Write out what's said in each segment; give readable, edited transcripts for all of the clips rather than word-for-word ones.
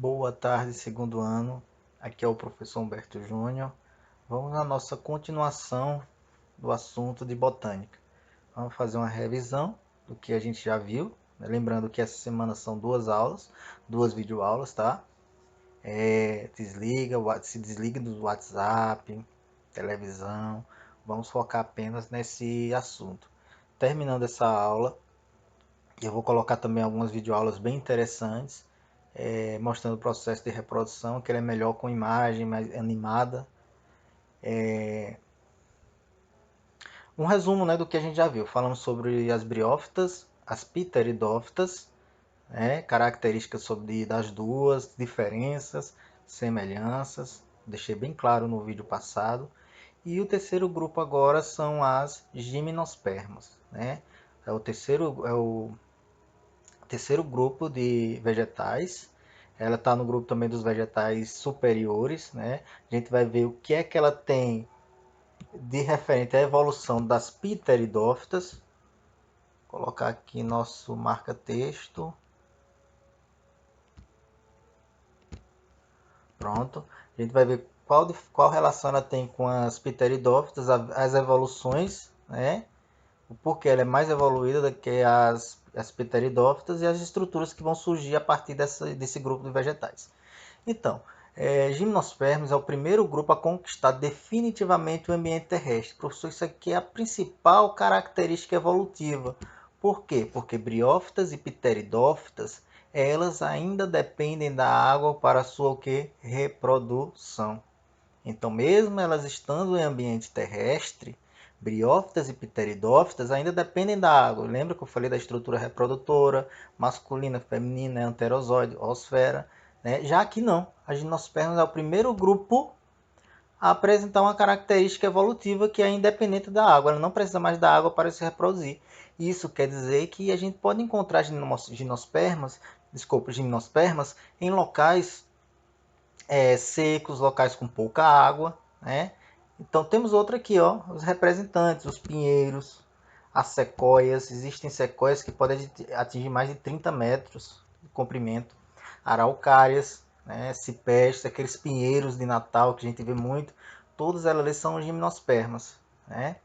Boa tarde, segundo ano. Aqui é o professor Humberto Júnior. Vamos na nossa continuação do assunto de botânica. Vamos fazer uma revisão do que a gente já viu, né? Lembrando que essa semana são duas aulas, duas videoaulas, tá? Se desliga do WhatsApp, televisão. Vamos focar apenas nesse assunto. Terminando essa aula, eu vou colocar também algumas videoaulas bem interessantes, mostrando o processo de reprodução, que ele é melhor com imagem, mais animada. Um resumo, né, do que a gente já viu. Falamos sobre as briófitas, as pteridófitas, né, características das duas, diferenças, semelhanças. Deixei bem claro no vídeo passado. E o terceiro grupo agora são as gimnospermas, né? É o terceiro grupo de vegetais. Ela está no grupo também dos vegetais superiores, né? A gente vai ver o que é que ela tem de referente à evolução das pteridófitas. Vou colocar aqui nosso marca-texto. Pronto. A gente vai ver qual relação ela tem com as pteridófitas, as evoluções, né? O porquê ela é mais evoluída do que as pteridófitas e as estruturas que vão surgir a partir desse grupo de vegetais. Então, Gimnospermas é o primeiro grupo a conquistar definitivamente o ambiente terrestre. Professor, isso aqui é a principal característica evolutiva. Por quê? Porque briófitas e pteridófitas, elas ainda dependem da água para a sua o quê? Reprodução. Então, mesmo elas estando em ambiente terrestre, briófitas e pteridófitas ainda dependem da água. Lembra que eu falei da estrutura reprodutora, masculina, feminina, enterozoide, osfera, né? Já que não, a gimnospermas é o primeiro grupo a apresentar uma característica evolutiva que é independente da água. Ela não precisa mais da água para se reproduzir. Isso quer dizer que a gente pode encontrar gimnospermas em locais secos, locais com pouca água, né? Então temos outro aqui, ó, os representantes, os pinheiros, as sequoias. Existem sequoias que podem atingir mais de 30 metros de comprimento. Araucárias, né? Ciprestes, aqueles pinheiros de Natal que a gente vê muito. Todas elas são gimnospermas, né?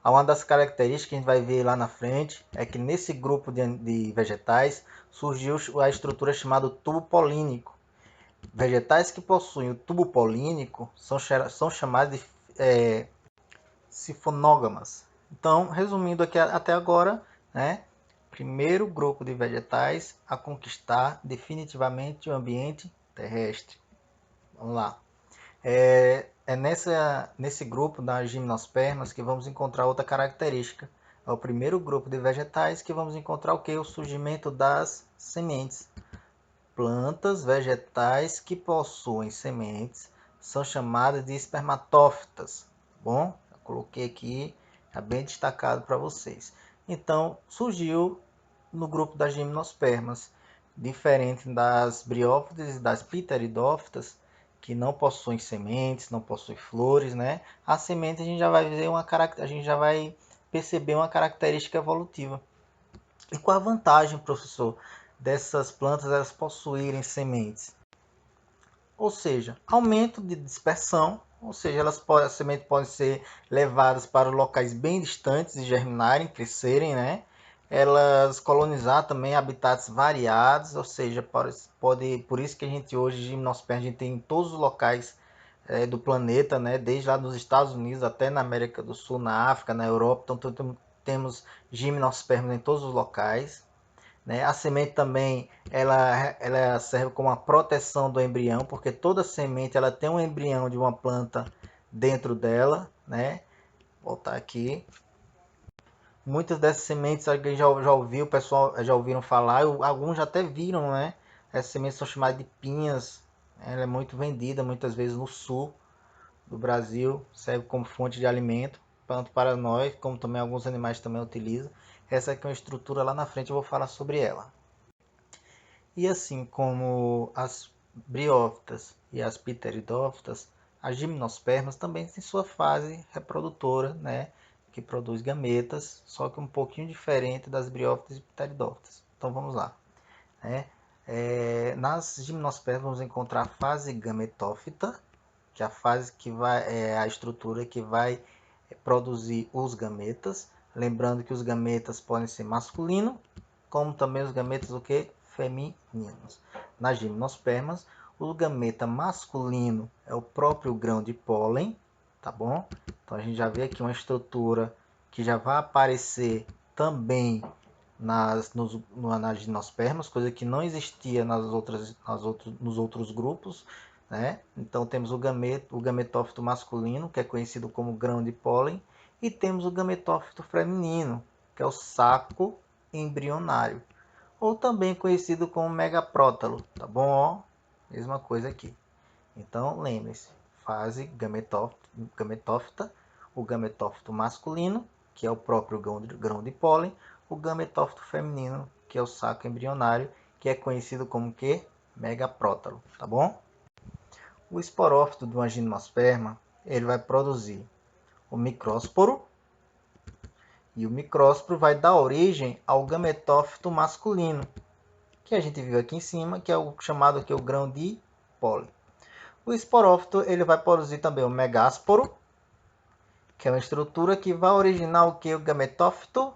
Uma das características que a gente vai ver lá na frente é que nesse grupo de vegetais surgiu a estrutura chamada tubo polínico. Vegetais que possuem o tubo polínico são chamados de sifonógamas. Então, resumindo aqui até agora, né? Primeiro grupo de vegetais a conquistar definitivamente o ambiente terrestre. Vamos lá. Nesse grupo das gimnospermas que vamos encontrar outra característica. É o primeiro grupo de vegetais que vamos encontrar o que? O surgimento das sementes. Plantas vegetais que possuem sementes são chamadas de espermatófitas. Bom, eu coloquei aqui, é bem destacado para vocês. Então, surgiu no grupo das gimnospermas, diferente das briófitas e das pteridófitas, que não possuem sementes, não possuem flores, né? A semente a gente já vai ver a gente já vai perceber uma característica evolutiva. E qual a vantagem, professor, dessas plantas elas possuírem sementes? Ou seja, aumento de dispersão, ou seja, as sementes podem ser levadas para locais bem distantes e germinarem, crescerem, né? Elas colonizar também habitats variados, ou seja, por isso que a gente hoje, gimnospermas, a gente tem em todos os locais do planeta, né? Desde lá nos Estados Unidos até na América do Sul, na África, na Europa, então temos gimnospermas em todos os locais, né? A semente também ela serve como uma proteção do embrião, porque toda semente ela tem um embrião de uma planta dentro dela, né? Vou voltar aqui. Muitas dessas sementes alguém já ouviu, o pessoal já ouviram falar, alguns já até viram, né? Essas sementes são chamadas de pinhas. Ela é muito vendida muitas vezes no sul do Brasil, serve como fonte de alimento, tanto para nós, como também alguns animais também utilizam. Essa aqui é uma estrutura, lá na frente eu vou falar sobre ela. E assim como as briófitas e as pteridófitas, as gimnospermas também têm sua fase reprodutora, né, que produz gametas, só que um pouquinho diferente das briófitas e pteridófitas. Então vamos lá. Né? Nas gimnospermas vamos encontrar a fase gametófita, que é a fase que vai, a estrutura que vai produzir os gametas. Lembrando que os gametas podem ser masculinos, como também os gametas o que? Femininos. Nas gimnospermas, o gameta masculino é o próprio grão de pólen, tá bom? Então a gente já vê aqui uma estrutura que já vai aparecer também nas gimnospermas, coisa que não existia nos outros grupos, né? Então temos o gametófito masculino, que é conhecido como grão de pólen, e temos o gametófito feminino, que é o saco embrionário, ou também conhecido como megaprótalo, tá bom? Ó, mesma coisa aqui. Então lembre-se, fase gametófita, o gametófito masculino, que é o próprio grão de pólen, o gametófito feminino, que é o saco embrionário, que é conhecido como que? Megaprótalo, tá bom? O esporófito de uma gimnosperma, ele vai produzir o micrósporo, e o micrósporo vai dar origem ao gametófito masculino, que a gente viu aqui em cima, que é o chamado aqui o grão de pólen. O esporófito ele vai produzir também o megásporo, que é uma estrutura que vai originar o que? O gametófito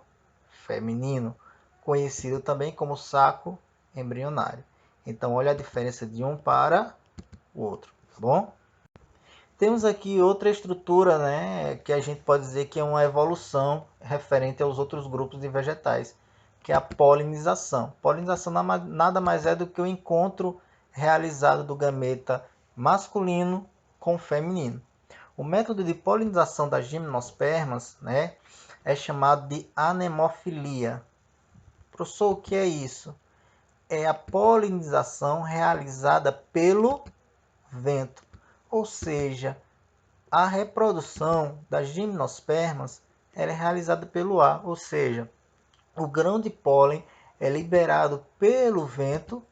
feminino, conhecido também como saco embrionário. Então, olha a diferença de um para o outro, tá bom? Temos aqui outra estrutura, né, que a gente pode dizer que é uma evolução referente aos outros grupos de vegetais, que é a polinização. Polinização nada mais é do que o encontro realizado do gameta masculino com o feminino. O método de polinização das gimnospermas, né, é chamado de anemofilia. Professor, o que é isso? É a polinização realizada pelo vento, ou seja, a reprodução das gimnospermas é realizada pelo ar, ou seja, o grão de pólen é liberado pelo vento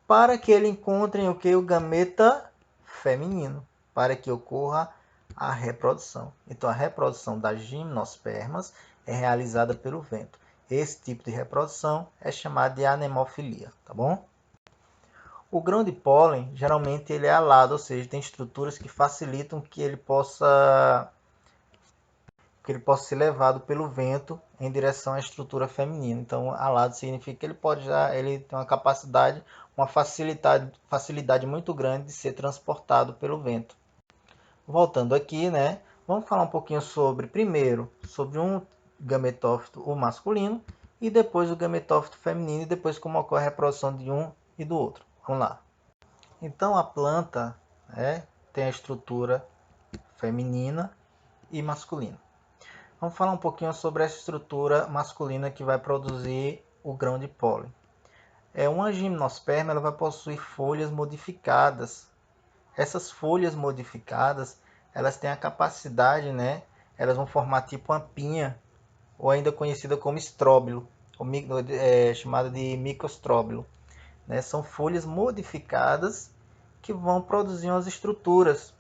para que ele encontre o que? O gameta feminino, para que ocorra a reprodução. Então, a reprodução das gimnospermas é realizada pelo vento. Esse tipo de reprodução é chamado de anemofilia, tá bom? O grão de pólen, geralmente ele é alado, ou seja, tem estruturas que facilitam que ele possa ser levado pelo vento em direção à estrutura feminina. Então, alado significa que ele tem uma capacidade, uma facilidade muito grande de ser transportado pelo vento. Voltando aqui, né? Vamos falar um pouquinho primeiro, sobre um gametófito, o masculino, e depois o gametófito feminino, e depois como ocorre a reprodução de um e do outro. Vamos lá. Então, a planta, né, tem a estrutura feminina e masculina. Vamos falar um pouquinho sobre essa estrutura masculina que vai produzir o grão de pólen. Uma gimnosperma ela vai possuir folhas modificadas. Essas folhas modificadas, elas têm a capacidade, né? Elas vão formar tipo uma pinha, ou ainda conhecida como estróbilo, ou chamada de microstróbilo. Né? São folhas modificadas que vão produzir umas estruturas,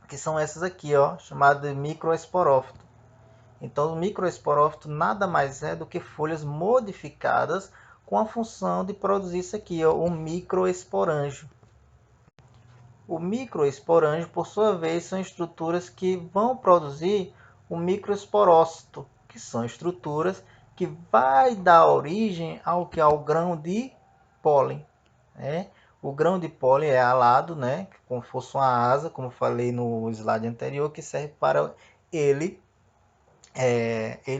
que são essas aqui, ó, chamadas de microesporófito. Então, o microesporófito nada mais é do que folhas modificadas com a função de produzir isso aqui, ó, um microesporângio. O microesporângio, por sua vez, são estruturas que vão produzir o microesporócito, que são estruturas que vai dar origem ao grão de pólen. Né? O grão de pólen é alado, né? Como se fosse uma asa, como falei no slide anterior, que serve para ele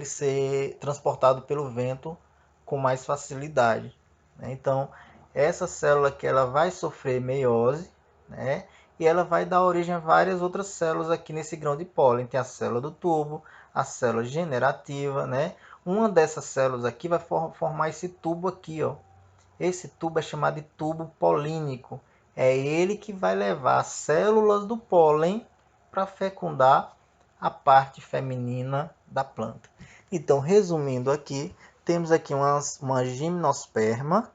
ser transportado pelo vento com mais facilidade. Né? Então, essa célula aqui ela vai sofrer meiose, né? E ela vai dar origem a várias outras células aqui nesse grão de pólen. Tem a célula do tubo, a célula generativa, né? Uma dessas células aqui vai formar esse tubo aqui, ó. Esse tubo é chamado de tubo polínico. É ele que vai levar as células do pólen para fecundar a parte feminina da planta. Então, resumindo aqui, temos aqui uma gimnosperma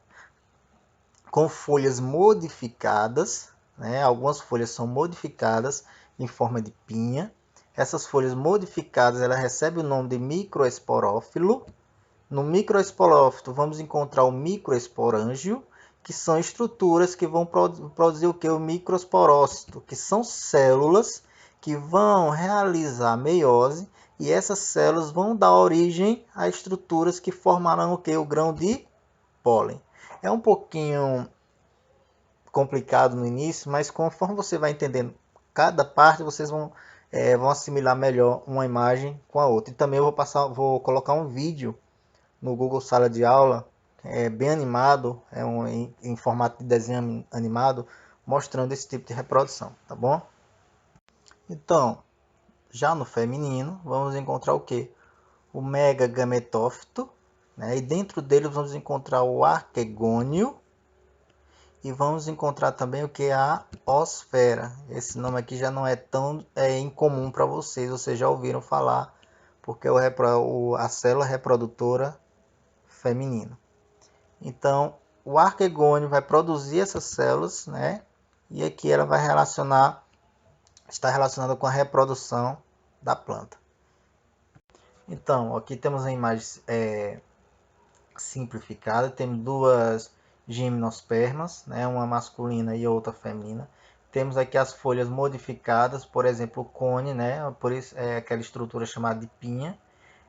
com folhas modificadas, né? Algumas folhas são modificadas em forma de pinha. Essas folhas modificadas, ela recebe o nome de microesporófilo. No microesporófito, vamos encontrar o microesporângio, que são estruturas que vão produzir o que? O microesporócito, que são células que vão realizar meiose, e essas células vão dar origem a estruturas que formarão o que? O grão de pólen. É um pouquinho complicado no início, mas conforme você vai entendendo cada parte, vocês vão assimilar melhor uma imagem com a outra. E também eu vou colocar um vídeo no Google Sala de Aula, bem animado, em formato de desenho animado, mostrando esse tipo de reprodução, tá bom? Então, já no feminino, vamos encontrar o que? O megagametófito, né? E dentro dele vamos encontrar o arquegônio, e vamos encontrar também o que é a osfera. Esse nome aqui já não é tão incomum para vocês já ouviram falar, porque a célula reprodutora feminina. Então, o arquegônio vai produzir essas células, né? E aqui ela vai está relacionada com a reprodução da planta. Então, aqui temos a imagem simplificada, temos duas gimnospermas, né? Uma masculina e outra feminina. Temos aqui as folhas modificadas, por exemplo, o cone, né? Por isso é aquela estrutura chamada de pinha.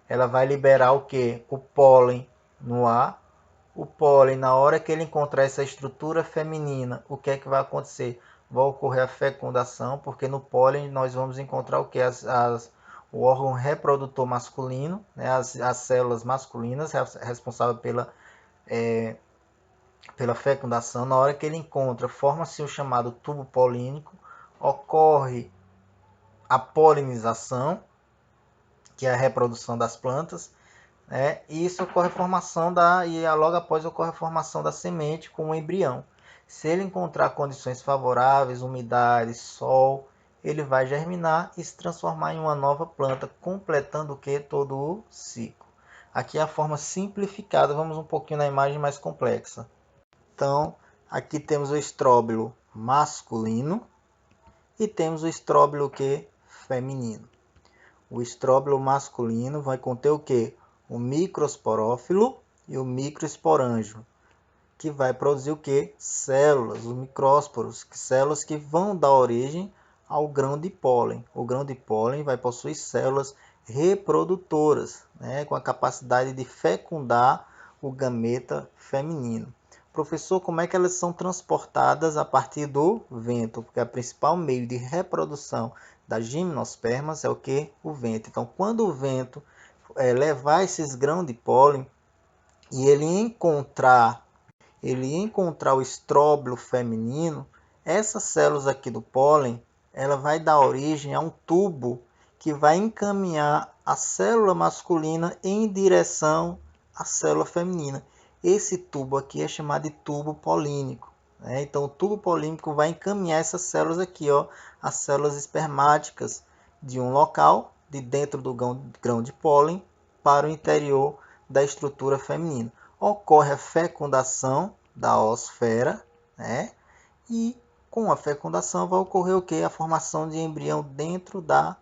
Ela vai liberar o que? O pólen no ar. O pólen, na hora que ele encontrar essa estrutura feminina, o que é que vai acontecer? Vai ocorrer a fecundação, porque no pólen nós vamos encontrar o que? O órgão reprodutor masculino, né? as células masculinas responsáveis pela fecundação. Na hora que ele encontra, forma-se o chamado tubo polínico, ocorre a polinização, que é a reprodução das plantas, e isso ocorre a formação logo após ocorre a formação da semente com o embrião. Se ele encontrar condições favoráveis, umidade, sol, ele vai germinar e se transformar em uma nova planta, completando o que? Todo o ciclo. Aqui é a forma simplificada, vamos um pouquinho na imagem mais complexa. Então, aqui temos o estróbilo masculino e temos o estróbilo que? Feminino. O estróbilo masculino vai conter o que? O microesporófilo e o microesporângio, que vai produzir o que? Células, os micrósporos, células que vão dar origem ao grão de pólen. O grão de pólen vai possuir células reprodutoras, né, com a capacidade de fecundar o gameta feminino. Professor, como é que elas são transportadas a partir do vento? Porque o principal meio de reprodução das gimnospermas é o que? O vento. Então, quando o vento levar esses grãos de pólen e ele encontrar o estróbilo feminino, essas células aqui do pólen, ela vai dar origem a um tubo que vai encaminhar a célula masculina em direção à célula feminina. Esse tubo aqui é chamado de tubo polínico. Então, o tubo polínico vai encaminhar essas células aqui, as células espermáticas de um local, de dentro do grão de pólen, para o interior da estrutura feminina. Ocorre a fecundação da osfera, e com a fecundação vai ocorrer o que? A formação de embrião dentro da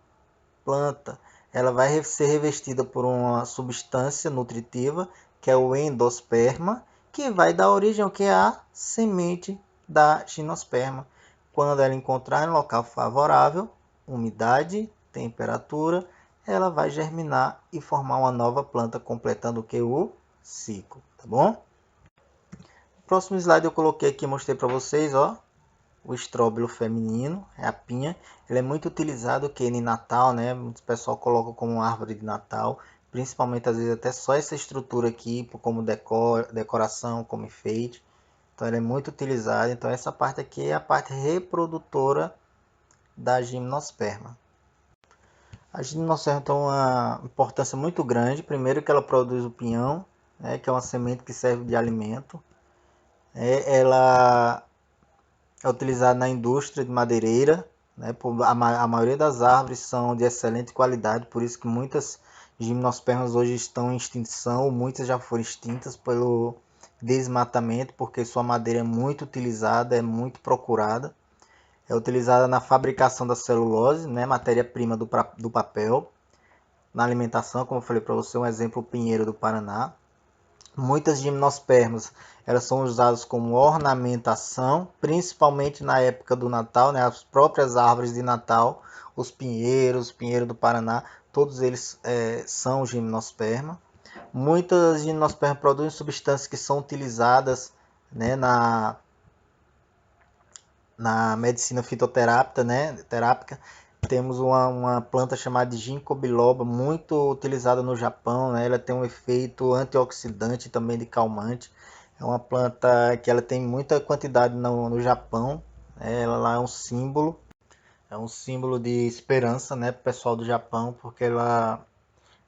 planta. Ela vai ser revestida por uma substância nutritiva, que é o endosperma, que vai dar origem ao que? A semente da gimnosperma. Quando ela encontrar um local favorável, umidade, temperatura, ela vai germinar e formar uma nova planta, completando o que? O ciclo, tá bom? No próximo slide eu coloquei aqui, mostrei para vocês, o estróbilo feminino, é a pinha. Ele é muito utilizado que em Natal, né? O pessoal coloca como árvore de Natal, principalmente às vezes até só essa estrutura aqui como decoração, como enfeite. Então ele é muito utilizado. Então essa parte aqui é a parte reprodutora da gimnosperma. A gimnosperma tem uma importância muito grande. Primeiro que ela produz o pinhão, que é uma semente que serve de alimento. Ela é utilizada na indústria de madeireira, a maioria das árvores são de excelente qualidade, por isso que muitas gimnospermas hoje estão em extinção, muitas já foram extintas pelo desmatamento, porque sua madeira é muito utilizada, é muito procurada. É utilizada na fabricação da celulose, matéria-prima do papel, na alimentação, como eu falei para você, um exemplo, o pinheiro do Paraná. Muitas gimnospermas, elas são usadas como ornamentação, principalmente na época do Natal, né? As próprias árvores de Natal, os pinheiros, pinheiro do Paraná, todos eles são gimnosperma. Muitas gimnospermas produzem substâncias que são utilizadas, né, na medicina fitoterápica, né, terápica. Temos uma planta chamada de ginkgo biloba, muito utilizada no Japão, né? Ela tem um efeito antioxidante e também de calmante. É uma planta que ela tem muita quantidade no Japão, né? Ela lá é um símbolo de esperança, né, para o pessoal do Japão, porque ela,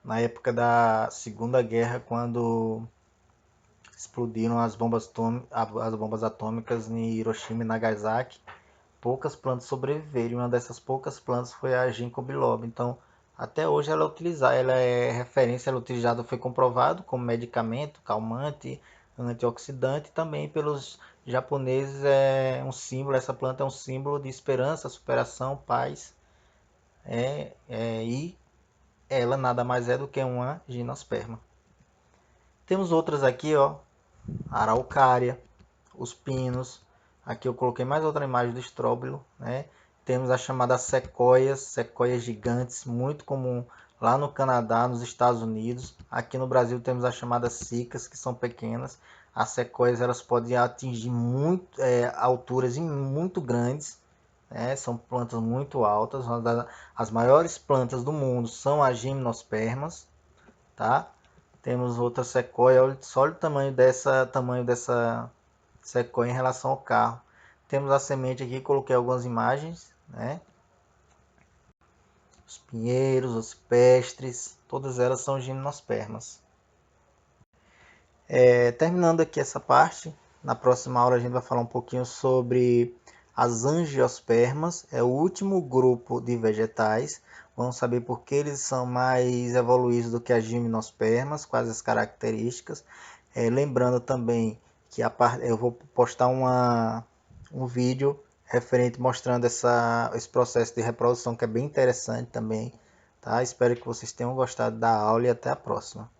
na época da Segunda Guerra, quando explodiram as bombas atômicas em Hiroshima e Nagasaki, poucas plantas sobreviveram. E uma dessas poucas plantas foi a ginkgo biloba. Então, até hoje ela é utilizada, ela é referência, ela é utilizada, foi comprovado como medicamento, calmante, antioxidante, também pelos japoneses é um símbolo, essa planta é um símbolo de esperança, superação, paz, e ela nada mais é do que uma gimnosperma. Temos outras aqui, ó, araucária, os pinos. Aqui eu coloquei mais outra imagem do estróbilo, né? Temos as chamadas sequoias, sequoias gigantes, muito comum lá no Canadá, nos Estados Unidos. Aqui no Brasil temos as chamadas cicas, que são pequenas. As sequoias elas podem atingir alturas muito grandes, né? São plantas muito altas. As maiores plantas do mundo são as gimnospermas, tá? Temos outra sequoia, olha só o tamanho dessa sequoia em relação ao carro. Temos a semente aqui, coloquei algumas imagens, né? Os pinheiros, os pestres, todas elas são gimnospermas. Terminando aqui essa parte, na próxima aula a gente vai falar um pouquinho sobre as angiospermas, é o último grupo de vegetais. Vamos saber por que eles são mais evoluídos do que as gimnospermas, quais as características. Lembrando também que eu vou postar um vídeo referente mostrando esse processo de reprodução que é bem interessante também. Tá? Espero que vocês tenham gostado da aula e até a próxima.